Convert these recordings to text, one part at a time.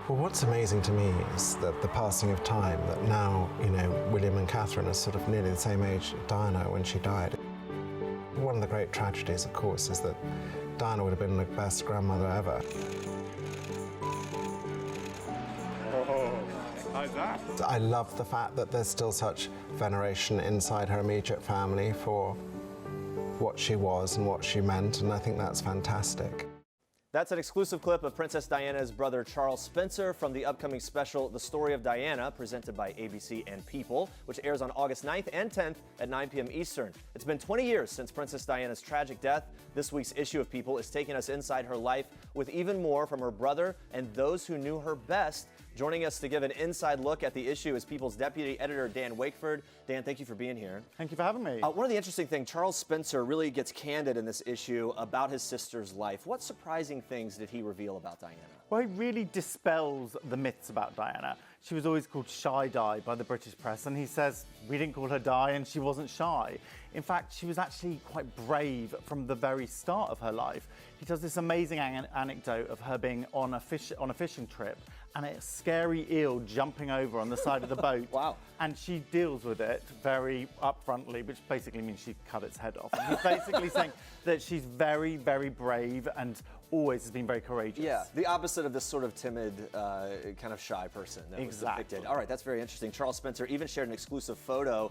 Well, what's amazing to me is that the passing of time, that now, William and Catherine are sort of nearly the same age as Diana when she died. One of the great tragedies, of course, is that Diana would have been the best grandmother ever. How's that? I love the fact that there's still such veneration inside her immediate family for what she was and what she meant, and I think that's fantastic. That's an exclusive clip of Princess Diana's brother Charles Spencer from the upcoming special The Story of Diana, presented by ABC and People, which airs on August 9th and 10th at 9 p.m. Eastern. It's been 20 years since Princess Diana's tragic death. This week's issue of People is taking us inside her life with even more from her brother and those who knew her best. Joining us to give an inside look at the issue is People's Deputy Editor Dan Wakeford. Dan, thank you for being here. Thank you for having me. One of the interesting things, Charles Spencer really gets candid in this issue about his sister's life. What surprising things did he reveal about Diana? Well, he really dispels the myths about Diana. She was always called Shy Di by the British press, and he says we didn't call her Di and she wasn't shy. In fact, she was actually quite brave from the very start of her life. He tells this amazing anecdote of her being on a fishing trip and a scary eel jumping over on the side of the boat. Wow. And she deals with it very upfrontly, which basically means she cut its head off. And he's basically saying that she's very, very brave and always has been very courageous. Yeah, the opposite of this sort of timid, kind of shy person that was depicted. All right, that's very interesting. Charles Spencer even shared an exclusive photo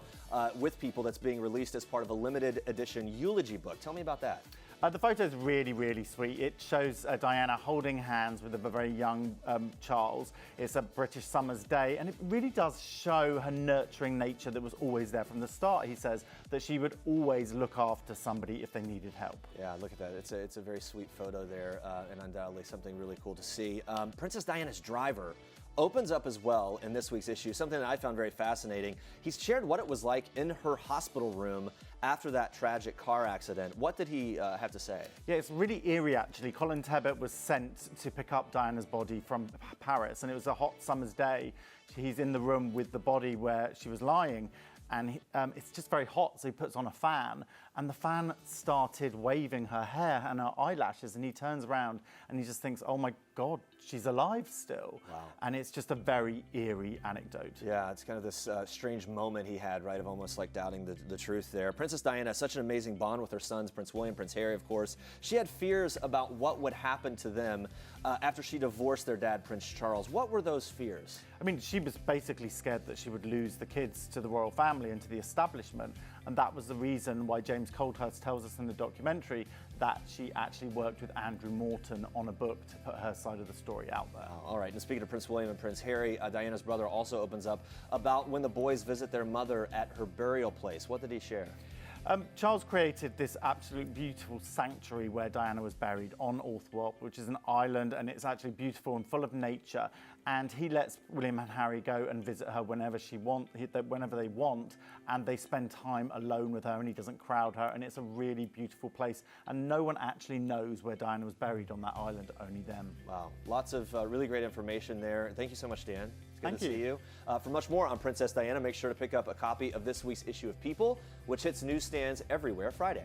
with People that's being released as part of a limited edition eulogy book. Tell me about that. The photo is really, really sweet. It shows Diana holding hands with a very young Charles. It's a British summer's day, and it really does show her nurturing nature that was always there from the start. He says that she would always look after somebody if they needed help. Yeah, look at that. It's a very sweet photo there, and undoubtedly something really cool to see. Princess Diana's driver opens up as well in this week's issue, something that I found very fascinating. He's shared what it was like in her hospital room after that tragic car accident. What did he have to say? Yeah, it's really eerie, actually. Colin Tebbett was sent to pick up Diana's body from Paris, and it was a hot summer's day. He's in the room with the body where she was lying, and it's just very hot, so he puts on a fan, and the fan started waving her hair and her eyelashes, and he turns around and he just thinks, oh my God, she's alive still. Wow. And it's just a very eerie anecdote. Yeah, it's kind of this strange moment he had, right, of almost like doubting the truth there. Princess Diana has such an amazing bond with her sons, Prince William, Prince Harry, of course. She had fears about what would happen to them after she divorced their dad, Prince Charles. What were those fears? I mean, she was basically scared that she would lose the kids to the royal family and to the establishment. And that was the reason why James Coldhurst tells us in the documentary that she actually worked with Andrew Morton on a book to put her side of the story out there. All right, and speaking of Prince William and Prince Harry, Diana's brother also opens up about when the boys visit their mother at her burial place. What did he share? Charles created this absolute beautiful sanctuary where Diana was buried on Orthwop, which is an island, and it's actually beautiful and full of nature. And he lets William and Harry go and visit her whenever they want, and they spend time alone with her, and he doesn't crowd her, and it's a really beautiful place. And no one actually knows where Diana was buried on that island, only them. Wow, lots of really great information there. Thank you so much, Dan. It's good to see you. For much more on Princess Diana, make sure to pick up a copy of this week's issue of People, which hits newsstands everywhere Friday.